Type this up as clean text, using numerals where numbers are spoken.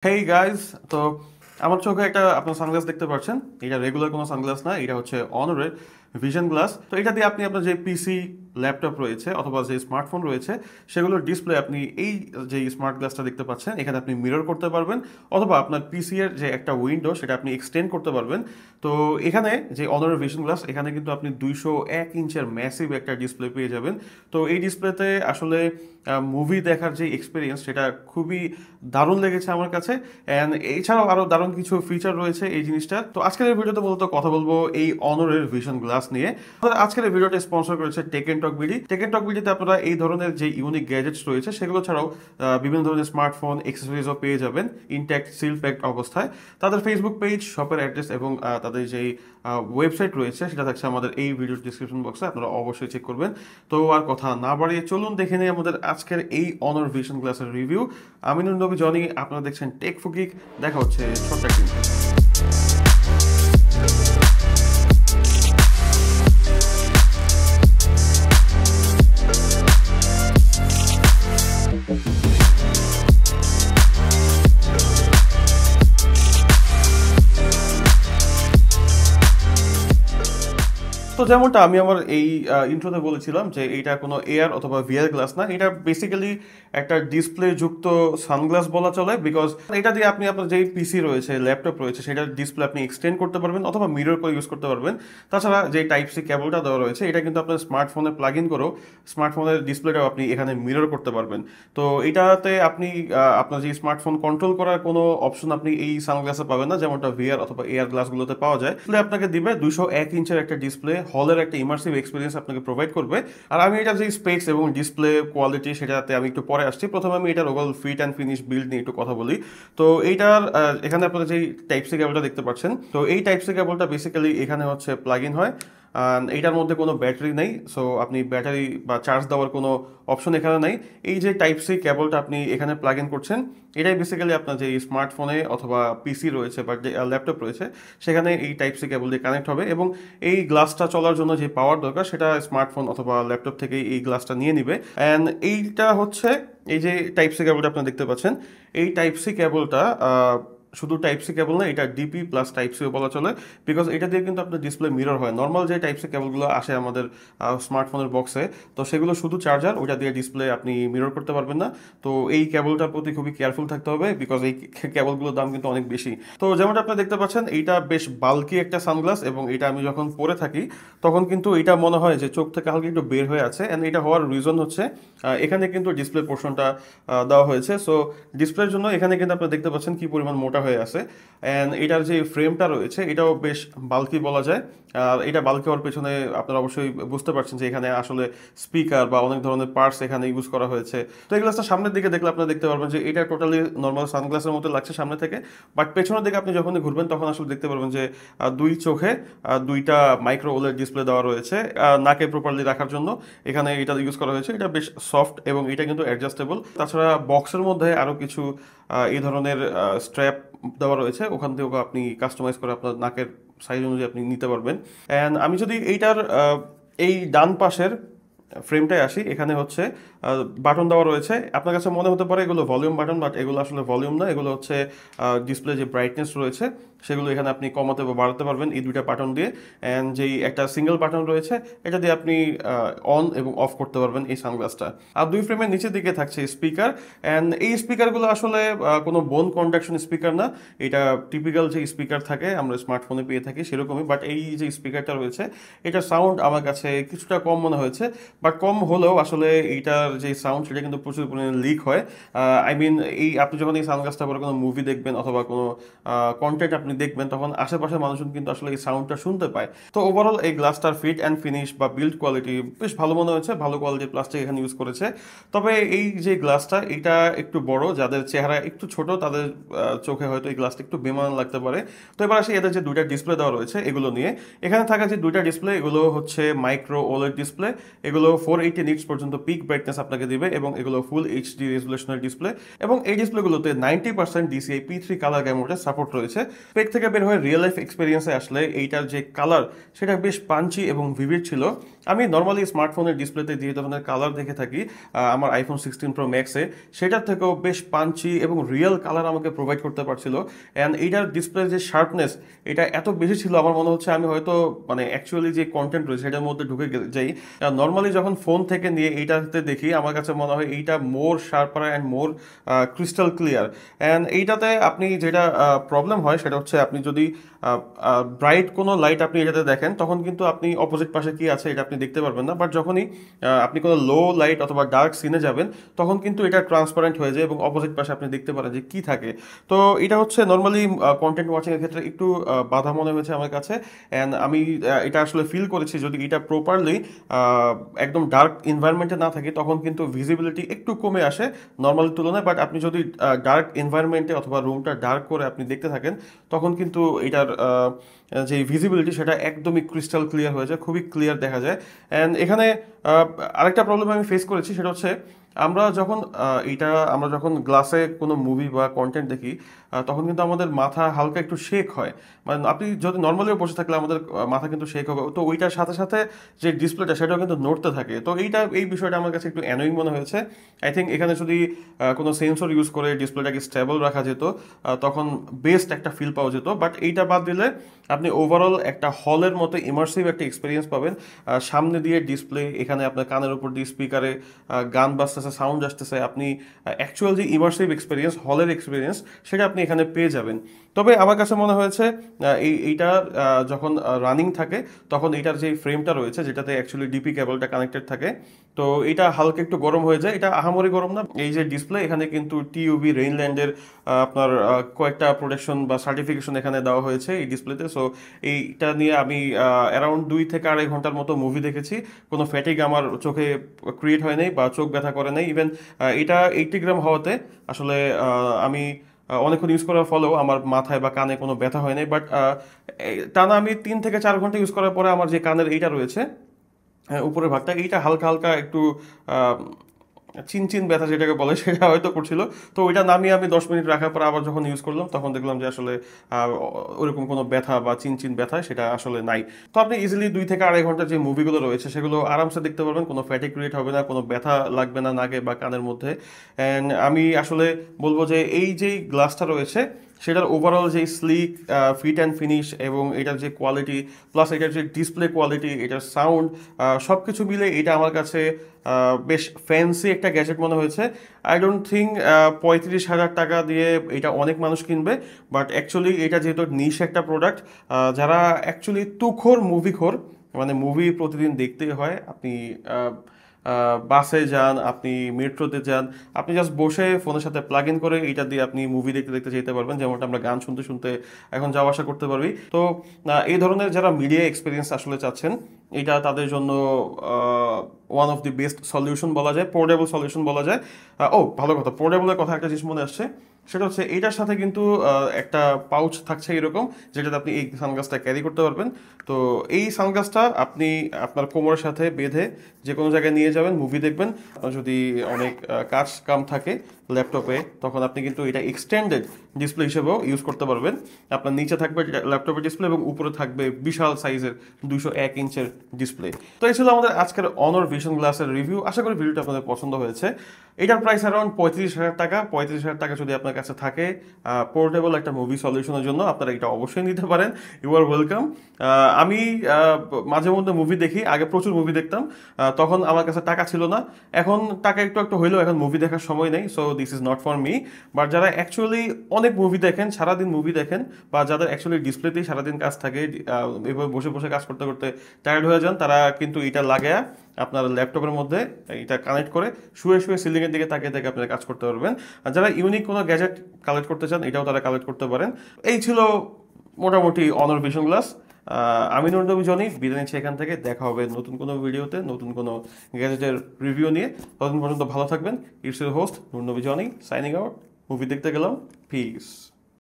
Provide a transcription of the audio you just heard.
Hey guys, তো আমার চোখে একটা আপনার সানগ্লাস দেখতে পাচ্ছেন। এটা রেগুলার কোনো সানগ্লাস না, এটা হচ্ছে অনরের ভিশন গ্লাস। তো এটা দিয়ে আপনি আপনার যে পিসি, ল্যাপটপ রয়েছে অথবা যে স্মার্টফোন রয়েছে সেগুলোর ডিসপ্লে আপনি এই যে স্মার্ট গ্লাসটা দেখতে পাচ্ছেন এখানে আপনি মিরর করতে পারবেন, অথবা আপনার পিসি এর যে একটা উইন্ডো সেটা আপনি এক্সটেন্ড করতে পারবেন। তো এখানে যে অনরের ভিশন গ্লাস, এখানে কিন্তু আপনি 201 ইঞ্চের ম্যাসিভ একটা ডিসপ্লে পেয়ে যাবেন। তো এই ডিসপ্লেতে আসলে মুভি দেখার যে এক্সপিরিয়েন্স সেটা খুবই দারুণ লেগেছে আমার কাছে। অ্যান্ড এছাড়াও আরও দারুণ কিছু ফিচার রয়েছে এই জিনিসটা। তো আজকের এই ভিডিওতে মূলত কথা বলবো এই অনরের ভিশন গ্লাস নিয়ে। আমাদের আজকের এই ভিডিওটা স্পন্সর করেছে টেকেন টক বিডি। টেকেন টক বিডিতে আপনারা এই ধরনের যে ইউনিক গ্যাজেটস রয়েছে সেগুলো ছাড়াও বিভিন্ন ধরনের স্মার্টফোন এক্সেসরিজও পেয়ে যাবেন ইনট্যাক্ট সিল প্যাকড অবস্থায়। তাদের ফেসবুক পেজ, শপের অ্যাড্রেস এবং তাদের যেই ওয়েবসাইট রয়েছে সেটা থাকছে আমাদের এই ভিডিওর ডিসক্রিপশন বক্সে, আপনারা অবশ্যই চেক করবেন। তো আর কথা না বাড়িয়ে চলুন দেখে নিই আমাদের আজকের এই অনর ভিশন গ্লাসের রিভিউ। আমিনুল নবী জনি, আপনারা দেখছেন টেক ফুকিক। দেখা হচ্ছে ছোট্ট একটা তো যেমনটা আমি আমার এই ইন্ট্রোতে বলেছিলাম যে এইটা কোনো এআর অথবা ভিআর গ্লাস না, এটা বেসিক্যালি একটা ডিসপ্লে যুক্ত সানগ্লাস বলা চলে। বিকজ এটা দিয়ে আপনি আপনার যেই পিসি রয়েছে, ল্যাপটপ রয়েছে, সেটার ডিসপ্লে আপনি এক্সটেন্ড করতে পারবেন অথবা মিরর করে ইউজ করতে পারবেন। তাছাড়া যে টাইপ সি কেবলটা দেওয়া রয়েছে এটা কিন্তু আপনার স্মার্টফোনে প্লাগ ইন করেও স্মার্টফোনের ডিসপ্লেটাও আপনি এখানে মিরর করতে পারবেন। তো এটাতে আপনি আপনার যে স্মার্টফোন কন্ট্রোল করার কোনো অপশন আপনি এই সানগ্লাসে পাবেন না, যেমনটা ভিআর অথবা এআর গ্লাসগুলোতে পাওয়া যায়। তাহলে আপনাকে দিবে 201 ইঞ্চের একটা ডিসপ্লে, হলের একটা ইমার্সিভ এক্সপিরিয়েন্স আপনাকে প্রোভাইড করবে। আর আমি এটার যে স্পেক্স এবং ডিসপ্লে কোয়ালিটি সেটাতে আমি একটু পরে আসছি। প্রথমে আমি এটার overall fit and finish build নিয়ে একটু কথা বলি। তো এইটার এখানে আপনারা যেই টাইপ সি কেবলটা দেখতে পাচ্ছেন, তো এই টাইপ সি কেবলটা বেসিক্যালি এখানে হচ্ছে প্লাগ ইন হয়। এইটার মধ্যে কোনো ব্যাটারি নেই, সো আপনি ব্যাটারি বা চার্জ দেওয়ার কোনো অপশন এখানে নাই। এই যে টাইপ সি কেবলটা আপনি এখানে প্লাগ ইন করছেন, এটাই বেসিক্যালি আপনার যে স্মার্টফোনে অথবা পিসি রয়েছে বা যে ল্যাপটপ রয়েছে সেখানে এই টাইপ সি কেবল দিয়ে কানেক্ট হবে, এবং এই গ্লাসটা চলার জন্য যে পাওয়ার দরকার সেটা স্মার্টফোন অথবা ল্যাপটপ থেকে এই গ্লাসটা নিয়ে নিবে। অ্যান্ড এইটা হচ্ছে এই যে টাইপ সি কেবলটা আপনারা দেখতে পাচ্ছেন, এই টাইপ সি কেবলটা শুধু টাইপ সি কেবল না, এটা ডিপি প্লাস টাইপ সিও বলা চলে। বিকজ এটা দিয়ে কিন্তু আপনার ডিসপ্লে মিরর হয়। নর্মাল যে টাইপ সি কেবলগুলো আসে আমাদের স্মার্টফোনের বক্সে, তো সেগুলো শুধু চার্জার, ওইটা দিয়ে ডিসপ্লে আপনি মিরর করতে পারবেন না। তো এই কেবলটার প্রতি খুবই কেয়ারফুল থাকতে হবে, বিকজ এই কেবলগুলোর দাম কিন্তু অনেক বেশি। তো যেমনটা আপনি দেখতে পাচ্ছেন, এইটা বেশ বাল্কি একটা সানগ্লাস, এবং এটা আমি যখন পরে থাকি তখন কিন্তু এটা মনে হয় যে চোখ থেকে হালকা একটু বের হয়ে আছে। অ্যান্ড এটা হওয়ার রিজন হচ্ছে এখানে কিন্তু ডিসপ্লে পোর্শনটা দেওয়া হয়েছে। সো ডিসপ্লের জন্য এখানে কিন্তু আপনি দেখতে পাচ্ছেন কি পরিমাণ মোটা হয়ে আছে। অ্যান্ড এটার যে ফ্রেমটা রয়েছে এটাও বেশ বাল্কি বলা যায়। আর এটা বাল্কি হওয়ার পেছনে আপনারা অবশ্যই বুঝতে পারছেন যে এখানে আসলে স্পিকার বা অনেক ধরনের পার্টস এখানে ইউজ করা হয়েছে। তো এই গ্লাসটা সামনের দিকে দেখলে আপনারা দেখতে পারবেন যে এটা টোটালি নর্মাল সানগ্লাসের মতো লাগছে সামনে থেকে, বাট পেছনের দিকে আপনি যখন ঘুরবেন তখন আসলে দেখতে পারবেন যে দুই চোখে দুইটা মাইক্রো ওলেড ডিসপ্লে দেওয়া রয়েছে নাকে প্রপারলি রাখার জন্য। এখানে এটা ইউজ করা হয়েছে, এটা বেশ সফট এবং এটা কিন্তু অ্যাডজাস্টেবল। তাছাড়া বক্সের মধ্যে আরও কিছু এই ধরনের স্ট্র্যাপ দেওয়া রয়েছে, ওখান থেকেও আপনি কাস্টমাইজ করে আপনার নাকের সাইজ অনুযায়ী আপনি নিতে পারবেন। অ্যান্ড আমি যদি এইটার এই ডান পাশের ফ্রেমটায় আসি, এখানে হচ্ছে বাটন দেওয়া রয়েছে। আপনার কাছে মনে হতে পারে এগুলো ভলিউম বাটন, বাট এগুলো আসলে ভলিউম না, এগুলো হচ্ছে ডিসপ্লে যে ব্রাইটনেস রয়েছে সেগুলো এখানে আপনি কমাতে বা বাড়াতে পারবেন এই দুইটা বাটন দিয়ে। অ্যান্ড যেই একটা সিঙ্গেল বাটন রয়েছে এটা দিয়ে আপনি অন এবং অফ করতে পারবেন এই সানগ্লাসটা। আর দুই ফ্রেমের নিচের দিকে থাকছে স্পিকার। অ্যান্ড এই স্পিকারগুলো আসলে কোনো বোন কন্ডাকশন স্পিকার না, এটা টিপিক্যাল যে স্পিকার থাকে আমরা স্মার্টফোনে পেয়ে থাকি সেরকমই। বাট এই যে স্পিকারটা রয়েছে এটার সাউন্ড আমার কাছে কিছুটা কম মনে হয়েছে, বাট কম হলেও আসলে এইটার যে সাউন্ড সেটা কিন্তু প্রচুর পরিমাণে লিক হয়। আই মিন এই আপনি যখন এই সানগ্লাসটা পরে কোনো মুভি দেখবেন অথবা কোনো কন্টেন্ট আপনি দেখবেন তখন আশেপাশের মানুষজন কিন্তু আসলে এই সাউন্ডটা শুনতে পায়। তো ওভারঅল এই গ্লাসটার ফিট অ্যান্ড ফিনিশ বা বিল্ড কোয়ালিটি বেশ ভালো মনে হয়েছে, ভালো কোয়ালিটির প্লাস্টিক এখানে ইউজ করেছে। তবে এই যে গ্লাসটা এটা একটু বড়, যাদের চেহারা একটু ছোট তাদের চোখে হয়তো এই গ্লাসটা একটু বেমানান লাগতে পারে। তো এবার আসি এদের যে দুইটা ডিসপ্লে দেওয়া রয়েছে এগুলো নিয়ে। এখানে থাকা যে দুইটা ডিসপ্লে এগুলো হচ্ছে মাইক্রো ওলেড ডিসপ্লে, এগুলো 480 নিটস পর্যন্ত পিক ব্রাইটনেস আপনাকে দিবে, এবং এগুলো ফুল এইচডি রেজুলেশনের ডিসপ্লে। এবং এই ডিসপ্লেগুলোতে 90% DCI P3 কালার গ্যামোডের সাপোর্ট রয়েছে। স্পেক থেকে বের হয়ে রিয়েল লাইফ এক্সপিরিয়েন্সে আসলে এইটার যে কালার সেটা বেশ পাঞ্চি এবং ভিভিড ছিল। আমি নর্মালি স্মার্টফোনের ডিসপ্লেতে যে ধরনের কালার দেখে থাকি আমার আইফোন 16 প্রো ম্যাক্সে, সেটার থেকেও বেশ পাঞ্চি এবং রিয়েল কালার আমাকে প্রোভাইড করতে পারছিল। অ্যান্ড এইটার ডিসপ্লের যে শার্পনেস এটা এত বেশি ছিল, আমার মনে হচ্ছে আমি হয়তো মানে অ্যাকচুয়ালি যে কন্টেন্ট রয়েছে সেটার মধ্যে ঢুকে যাই। নর্মালি যখন ফোন থেকে নিয়ে এইটাতে দেখি আমার কাছে মনে হয় এইটা more sharper and more crystal clear. And এইটাতে আপনি যেটা প্রবলেম হয় সেটা হচ্ছে আপনি যদি ব্রাইট কোনো লাইট আপনি এটাতে দেখেন তখন কিন্তু আপনি অপোজিট পাশে কি আছে এটা আপনি দেখতে পারবেন না, বাট যখনই আপনি কোনো লো লাইট অথবা ডার্ক সিনে যাবেন তখন কিন্তু এটা ট্রান্সপারেন্ট হয়ে যায় এবং অপোজিট পাশে আপনি দেখতে পারেন যে কি থাকে। তো এটা হচ্ছে নর্মালি কন্টেন্ট ওয়াচিং এর ক্ষেত্রে একটু বাধা মনে হয়েছে আমার কাছে। অ্যান্ড আমি এটা আসলে ফিল করেছি যদি এটা প্রপারলি একদম ডার্ক এনভায়রনমেন্টে না থাকে তখন কিন্তু ভিজিবিলিটি একটু কমে আসে নর্মাল তুলনায়। বাট আপনি যদি ডার্ক এনভায়রনমেন্টে অথবা রুমটা ডার্ক করে আপনি দেখতে থাকেন তখন কিন্তু এটার যে ভিজিবিলিটি সেটা একদমই ক্রিস্টাল ক্লিয়ার হয়ে যায়, খুবই ক্লিয়ার দেখা যায়। অ্যান্ড এখানে আরেকটা প্রবলেম আমি ফেস করেছি সেটা হচ্ছে আমরা যখন গ্লাসে কোনো মুভি বা কন্টেন্ট দেখি তখন কিন্তু আমাদের মাথা হালকা একটু শেক হয়। মানে আপনি যদি নর্মালিও বসে থাকলে আমাদের মাথা কিন্তু শেক হবে, তো ওইটার সাথে সাথে যে ডিসপ্লেটা সেটাও কিন্তু নড়তে থাকে। তো এই বিষয়টা আমার কাছে একটু অ্যানোয়িং মনে হয়েছে। আই থিঙ্ক এখানে যদি কোনো সেন্সর ইউজ করে ডিসপ্লেটাকে স্টেবল রাখা যেত তখন বেস্ট একটা ফিল পাওয়া যেত। বাট এইটা বাদ দিলে আপনি ওভারঅল একটা হলের মতো ইমার্সিভ একটা এক্সপিরিয়েন্স পাবেন। সামনে দিয়ে ডিসপ্লে, এখানে আপনার কানের উপর দিয়ে স্পিকারে গান বাজতেছে, সাউন্ড আসতেছে, আপনি অ্যাকচুয়াল যে ইমার্সিভ এক্সপিরিয়েন্স, হলের এক্সপিরিয়েন্স সেটা আপনি এখানে পেয়ে যাবেন। তবে আমার কাছে মনে হয়েছে এইটা যখন রানিং থাকে তখন এইটার যে ফ্রেমটা রয়েছে যেটাতে অ্যাকচুয়ালি ডিপি কেবলটা কানেক্টেড থাকে, তো এটা হালকা একটু গরম হয়ে যায়। এটা আহামরি গরম না। এই যে ডিসপ্লে এখানে কিন্তু টিইউভি রেইনল্যান্ডের আপনার কয়েকটা প্রোটেকশন বা সার্টিফিকেশন এখানে দেওয়া হয়েছে এই ডিসপ্লেতে। সো এইটা নিয়ে আমি অ্যারাউন্ড 2 থেকে 2.5 ঘন্টার মতো মুভি দেখেছি, কোনো ফ্যাটিক আমার চোখে ক্রিয়েট হয় নাই বা চোখ ব্যথা করে নাই। ইভেন এটা 80 গ্রাম হওয়াতে আসলে আমি অনেকক্ষণ ইউজ করার ফলেও আমার মাথায় বা কানে কোনো ব্যথা হয় নাই। বাট টানা আমি 3 থেকে 4 ঘন্টা ইউজ করার পরে আমার যে কানের এইটা রয়েছে উপরের ভাগটা, এইটা হালকা হালকা একটু চিনচিন ব্যথা যেটাকে বলে সেটা হয়তো করছিল। তো ওইটা নামিয়ে আমি 10 মিনিট রাখার পর আবার যখন ইউজ করলাম তখন দেখলাম যে আসলে ওরকম কোনো ব্যথা বা চিনচিন ব্যথা সেটা আসলে নাই। তো আপনি ইজিলি 2 থেকে 2.5 ঘন্টার যে মুভিগুলো রয়েছে সেগুলো আরামসে দেখতে পারবেন, কোনো ফ্যাটিক ক্রিয়েট হবে না, কোনো ব্যথা লাগবে না নাকে বা কানের মধ্যে। অ্যান্ড আমি আসলে বলবো যে এই যেই গ্লাসটা রয়েছে সেটার ওভারঅল যে স্লিক ফিট অ্যান্ড ফিনিশ এবং এটার যে কোয়ালিটি প্লাস এটার যে ডিসপ্লে কোয়ালিটি, এটার সাউন্ড, সব কিছু মিলে এটা আমার কাছে বেশ ফ্যান্সি একটা গ্যাজেট মনে হয়েছে। আই ডোন্ট থিঙ্ক 35,000 টাকা দিয়ে এটা অনেক মানুষ কিনবে। বাট অ্যাকচুয়ালি এটা যেহেতু নিশ একটা প্রোডাক্ট, যারা অ্যাকচুয়ালি তুখোর মুভিখোর, মানে মুভি প্রতিদিন দেখতেই হয়, আপনি বাসে যান, আপনি মেট্রোতে যান, আপনি জাস্ট বসে ফোনের সাথে প্লাগ ইন করে এইটা দিয়ে আপনি মুভি দেখতে দেখতে যেতে পারবেন, যেমনটা আমরা গান শুনতে শুনতে এখন যাওয়া আসা করতে পারবি। তো এই ধরনের যারা মিডিয়া এক্সপিরিয়েন্স আসলে চাচ্ছেন এটা তাদের জন্য one of the best solution বলা যায়, পোর্টেবল সলিউশন বলা যায়। ভালো কথা, পোর্টেবলের কথা একটা জিনিস মনে আসছে, সেটা হচ্ছে এটার সাথে কিন্তু একটা পাউচ থাকছে এরকম, যেটাতে আপনি এই সানগ্লাসটা ক্যারি করতে পারবেন। তো এই সানগ্লাসটা আপনি আপনার কোমরের সাথে বেঁধে যে কোনো জায়গায় নিয়ে যাবেন, মুভি দেখবেন। আপনার যদি অনেক কাজ কাম থাকে ল্যাপটপে তখন আপনি কিন্তু এটা এক্সটেন্ডেড ডিসপ্লে হিসেবেও ইউজ করতে পারবেন। আপনার নিচে থাকবে ল্যাপটপের ডিসপ্লে এবং উপরে থাকবে বিশাল সাইজের 201 ইঞ্চের ডিসপ্লে। তো এই ছিল আমাদের আজকের অনর ভিশন গ্লাসের রিভিউ। আশা করি ভিডিওটা আপনাদের পছন্দ হয়েছে। এটার প্রাইস অ্যারাউন্ড 35,000 টাকা। 35,000 টাকা যদি আপনার কাছে থাকে পোর্টেবল একটা মুভি সলিউশনের জন্য আপনারা এটা অবশ্যই নিতে পারেন। You are welcome. আমি মাঝে মধ্যে মুভি দেখি, আগে প্রচুর মুভি দেখতাম, তখন আমার কাছে টাকা ছিল না, এখন টাকা একটু একটু হইলেও এখন মুভি দেখার সময় নেই। So this is not for me. But যারা অ্যাকচুয়ালি অনেক মুভি দেখেন, সারাদিন মুভি দেখেন, বা যাদের অ্যাকচুয়ালি ডিসপ্লেতেই সারাদিন কাজ থাকে, এভাবে বসে বসে কাজ করতে করতে টায়ার্ড হয়ে যান, তারা কিন্তু এটা লাগায়া আপনার ল্যাপটপের মধ্যে এটা কানেক্ট করে শুয়ে শুয়ে সিলিংয়ের দিকে তাকিয়ে তাকিয়ে আপনারা কাজ করতে পারবেন। আর যারা ইউনিক কোনো গ্যাজেট কালেক্ট করতে চান এটাও তারা কালেক্ট করতে পারেন। এই ছিল মোটামুটি অনর ভিশন গ্লাস। আমি নুরনবী জনি বিদায় নিচ্ছি এখান থেকে। দেখা হবে নতুন কোনো ভিডিওতে নতুন কোনো গ্যাজেটের রিভিউ নিয়ে। ততদিন পর্যন্ত ভালো থাকবেন। It's your host Nurnabi Johnny signing out. Movie দেখতে গেলাম। পিস।